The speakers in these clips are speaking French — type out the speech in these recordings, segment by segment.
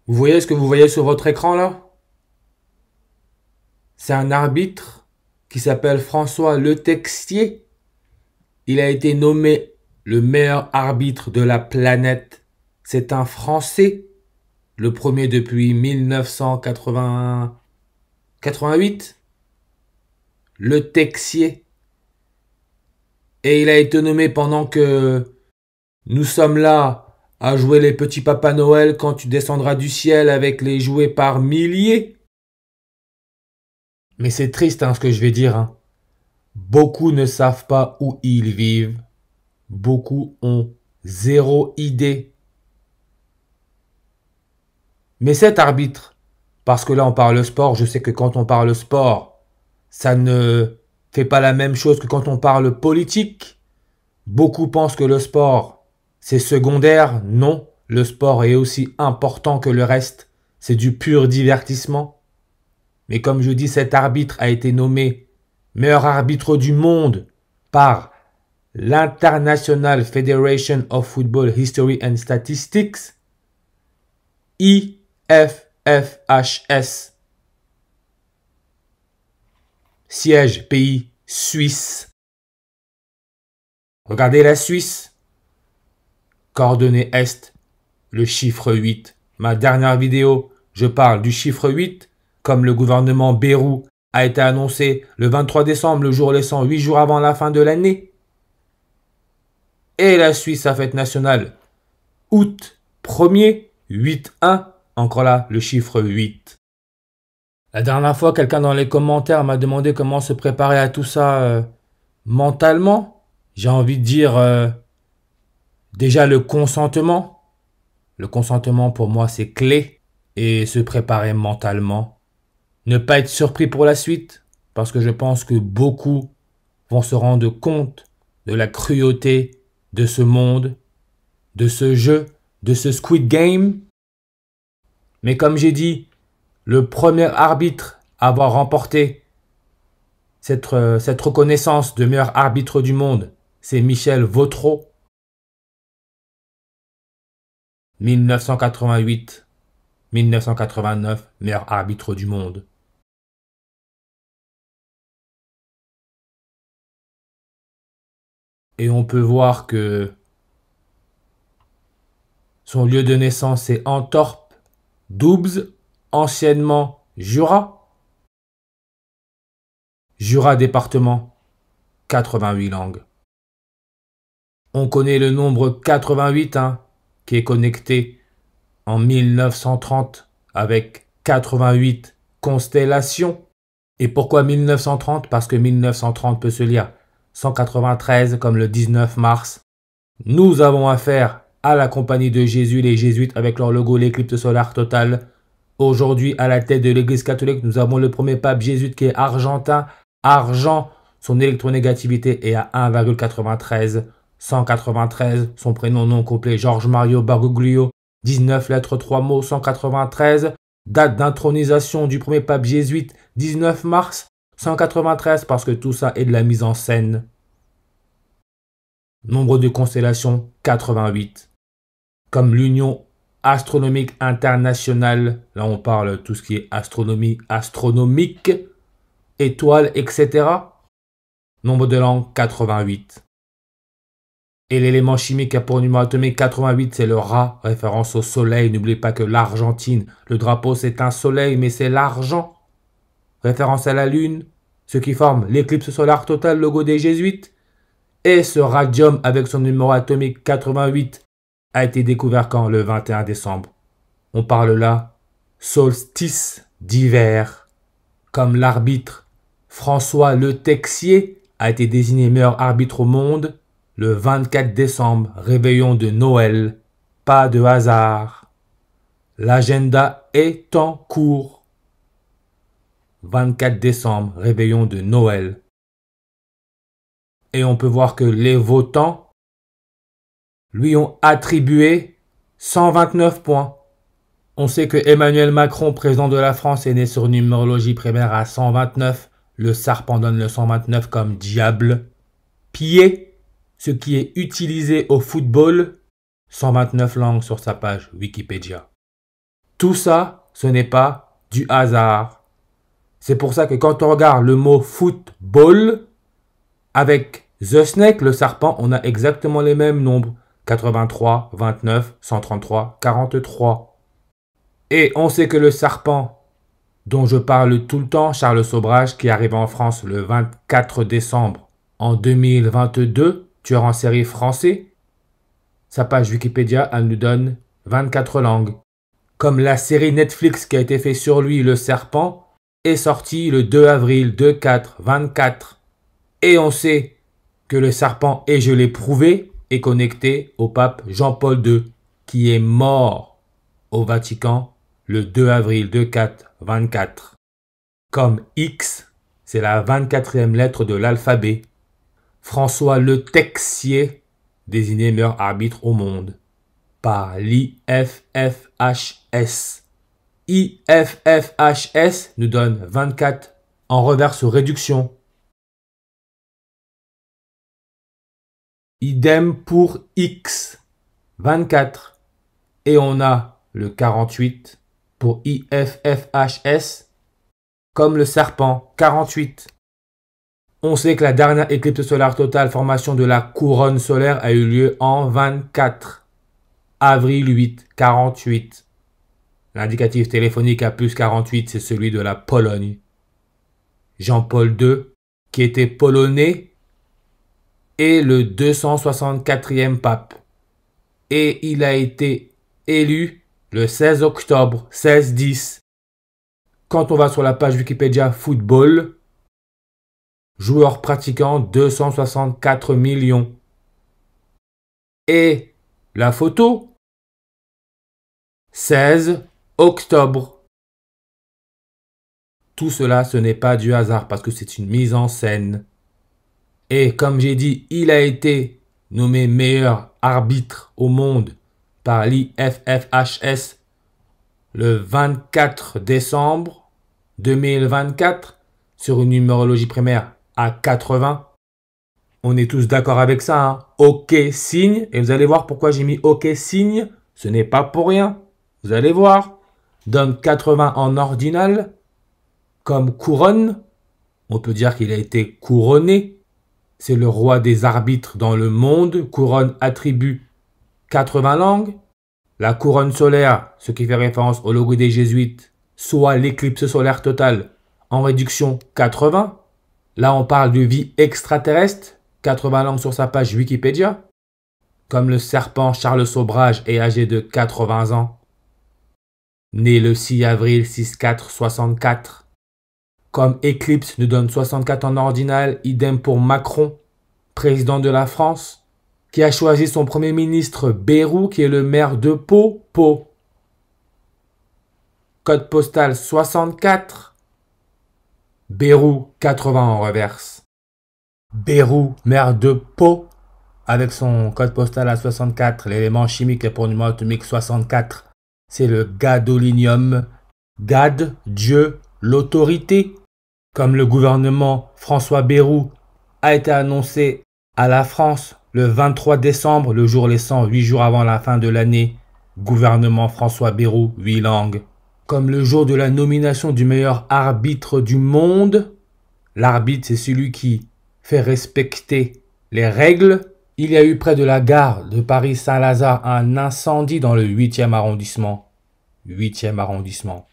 Vous voyez ce que vous voyez sur votre écran là? C'est un arbitre qui s'appelle François Le Texier. Il a été nommé le meilleur arbitre de la planète. C'est un Français, le premier depuis 1988. Le Texier. Et il a été nommé pendant que nous sommes là à jouer les petits papas Noël quand tu descendras du ciel avec les jouets par milliers. Mais c'est triste ce que je vais dire. Beaucoup ne savent pas où ils vivent. Beaucoup ont zéro idée. Mais cet arbitre, parce que là on parle sport, je sais que quand on parle sport, ça ne fait pas la même chose que quand on parle politique. Beaucoup pensent que le sport, c'est secondaire. Non, le sport est aussi important que le reste. C'est du pur divertissement. Mais comme je dis, cet arbitre a été nommé meilleur arbitre du monde par l'International Federation of Football History and Statistics, IFFHS. Siège, pays, Suisse. Regardez la Suisse. Coordonnée Est, le chiffre 8. Ma dernière vidéo, je parle du chiffre 8, comme le gouvernement Bayrou a été annoncé le 23 décembre, le jour laissant 8 jours avant la fin de l'année. Et la Suisse, sa fête nationale, août 1er, 8-1, encore là, le chiffre 8. La dernière fois, quelqu'un dans les commentaires m'a demandé comment se préparer à tout ça mentalement. J'ai envie de dire déjà le consentement. Le consentement pour moi c'est clé. Et se préparer mentalement. Ne pas être surpris pour la suite. Parce que je pense que beaucoup vont se rendre compte de la cruauté de ce monde, de ce jeu, de ce Squid Game. Mais comme j'ai dit, le premier arbitre à avoir remporté cette reconnaissance de meilleur arbitre du monde, c'est Michel Vautreau. 1988-1989, meilleur arbitre du monde. Et on peut voir que son lieu de naissance est Entorp, Doubs, anciennement Jura. Jura département, 88 langues. On connaît le nombre 88 qui est connecté en 1930 avec 88 constellations. Et pourquoi 1930? Parce que 1930 peut se lire 193 comme le 19 mars. Nous avons affaire à la compagnie de Jésus, les jésuites, avec leur logo, l'éclipse solaire totale. Aujourd'hui, à la tête de l'église catholique, nous avons le premier pape jésuite qui est argentin. Argent, son électronégativité est à 1,93. 193, son prénom non complet, Georges Mario Baruglio. 19 lettres, 3 mots, 193. Date d'intronisation du premier pape jésuite, 19 mars 193, parce que tout ça est de la mise en scène. Nombre de constellations, 88. Comme l'Union astronomique internationale, là on parle tout ce qui est astronomie, astronomique, étoiles, etc. Nombre de langues, 88. Et l'élément chimique a pour numéro atomique 88, c'est le Ra, référence au soleil. N'oubliez pas que l'Argentine, le drapeau c'est un soleil, mais c'est l'argent. Référence à la lune, ce qui forme l'éclipse solaire totale, logo des jésuites. Et ce radium avec son numéro atomique 88 a été découvert quand? Le 21 décembre. On parle là solstice d'hiver. Comme l'arbitre François Le Texier a été désigné meilleur arbitre au monde le 24 décembre, réveillon de Noël. Pas de hasard. L'agenda est en cours. 24 décembre, réveillon de Noël. Et on peut voir que les votants lui ont attribué 129 points. On sait que Emmanuel Macron, président de la France, est né sur numérologie primaire à 129. Le serpent donne le 129 comme diable. Pied, ce qui est utilisé au football, 129 langues sur sa page Wikipédia. Tout ça, ce n'est pas du hasard. C'est pour ça que quand on regarde le mot football, avec The Snake, le serpent, on a exactement les mêmes nombres. 83, 29, 133, 43. Et on sait que le serpent dont je parle tout le temps, Charles Sobrage, qui arrive en France le 24 décembre en 2022, tueur en série français, sa page Wikipédia, elle nous donne 24 langues. Comme la série Netflix qui a été faite sur lui, Le Serpent, est sortie le 2 avril 24. Et on sait que le serpent, et je l'ai prouvé, est connecté au pape Jean-Paul II, qui est mort au Vatican le 2 avril 24. Comme X, c'est la 24e lettre de l'alphabet. François Le Texier, désigné meilleur arbitre au monde par l'IFFHS. IFFHS nous donne 24 en reverse réduction. Idem pour X, 24. Et on a le 48 pour IFFHS, comme le serpent, 48. On sait que la dernière éclipse solaire totale, formation de la couronne solaire, a eu lieu en 24. Avril 8, 48. L'indicatif téléphonique à plus 48, c'est celui de la Pologne. Jean-Paul II, qui était polonais, est le 264e pape. Et il a été élu le 16 octobre 1610. Quand on va sur la page Wikipédia football, joueurs pratiquant 264 millions. Et la photo, 16 octobre. Tout cela, ce n'est pas du hasard parce que c'est une mise en scène. Et comme j'ai dit, il a été nommé meilleur arbitre au monde par l'IFFHS le 24 décembre 2024 sur une numérologie primaire à 80. On est tous d'accord avec ça, hein? OK signe. Et vous allez voir pourquoi j'ai mis OK signe. Ce n'est pas pour rien. Vous allez voir. Donne 80 en ordinal. Comme couronne. On peut dire qu'il a été couronné. C'est le roi des arbitres dans le monde. Couronne attribue 80 langues. La couronne solaire, ce qui fait référence au logo des jésuites, soit l'éclipse solaire totale en réduction 80. Là, on parle de vie extraterrestre. 80 langues sur sa page Wikipédia. Comme le serpent Charles Sobrage est âgé de 80 ans. Né le 6 avril 64. Comme Eclipse nous donne 64 en ordinal, idem pour Macron, président de la France, qui a choisi son premier ministre Bayrou, qui est le maire de Pau. Code postal 64. Bayrou 80 en reverse. Bayrou, maire de Pau, avec son code postal à 64, l'élément chimique pour numéro atomique 64, c'est le gadolinium. Gad, Dieu, l'autorité. Comme le gouvernement François Bayrou a été annoncé à la France le 23 décembre, le jour laissant 8 jours avant la fin de l'année, gouvernement François Bayrou, 8 langues. Comme le jour de la nomination du meilleur arbitre du monde, l'arbitre c'est celui qui fait respecter les règles. Il y a eu près de la gare de Paris-Saint-Lazare un incendie dans le 8e arrondissement. 8e arrondissement.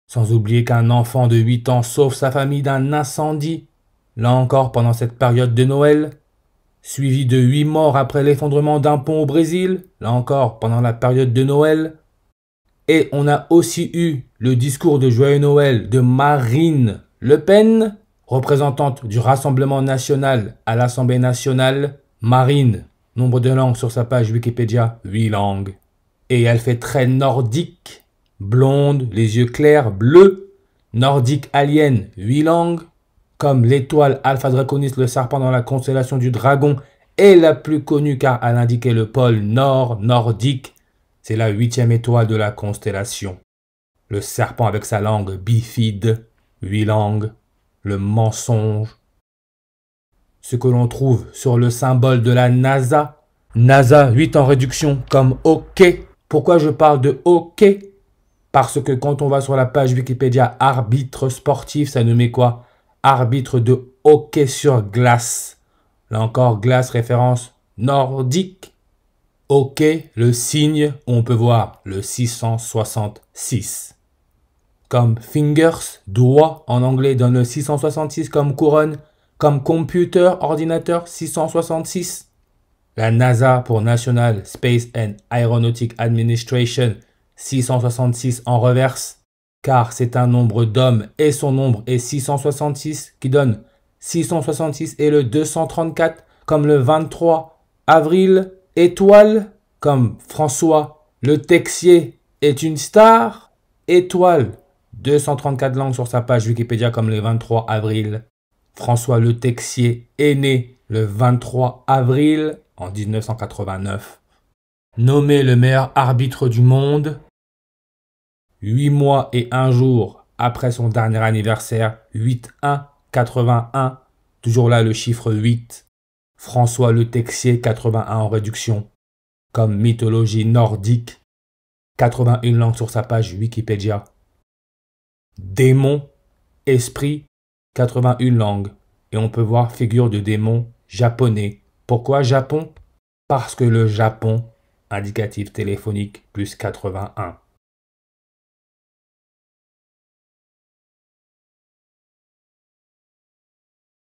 Sans oublier qu'un enfant de 8 ans sauve sa famille d'un incendie, là encore pendant cette période de Noël, suivi de 8 morts après l'effondrement d'un pont au Brésil, là encore pendant la période de Noël. Et on a aussi eu le discours de Joyeux Noël de Marine Le Pen, représentante du Rassemblement national à l'Assemblée nationale. Marine, nombre de langues sur sa page Wikipédia, 8 langues. Et elle fait très nordique. Blonde, les yeux clairs, bleus, nordique alien, 8 langues, comme l'étoile Alpha Draconis, le serpent dans la constellation du dragon, est la plus connue car elle indiquait le pôle nord, nordique, c'est la 8e étoile de la constellation. Le serpent avec sa langue bifide, 8 langues, le mensonge. Ce que l'on trouve sur le symbole de la NASA, NASA 8 en réduction comme OK. Pourquoi je parle de OK? Parce que quand on va sur la page Wikipédia arbitre sportif, ça nous met quoi? Arbitre de hockey sur glace. Là encore, glace, référence nordique. Hockey, le signe, on peut voir le 666. Comme fingers, doigt, en anglais donne le 666 comme couronne. Comme computer, ordinateur, 666. La NASA pour National Space and Aeronautic Administration, 666 en reverse, car c'est un nombre d'hommes et son nombre est 666 qui donne 666 et le 234 comme le 23 avril, étoile comme François le Texier est une star, étoile, 234 langues sur sa page Wikipédia comme le 23 avril. François le Texier est né le 23 avril en 1989. Nommé le meilleur arbitre du monde, 8 mois et 1 jour après son dernier anniversaire, 8-1-81, toujours là le chiffre 8. François le Texier, 81 en réduction. Comme mythologie nordique, 81 langues sur sa page Wikipédia. Démon, esprit, 81 langues. Et on peut voir figure de démon japonais. Pourquoi Japon? Parce que le Japon, indicatif téléphonique, plus 81.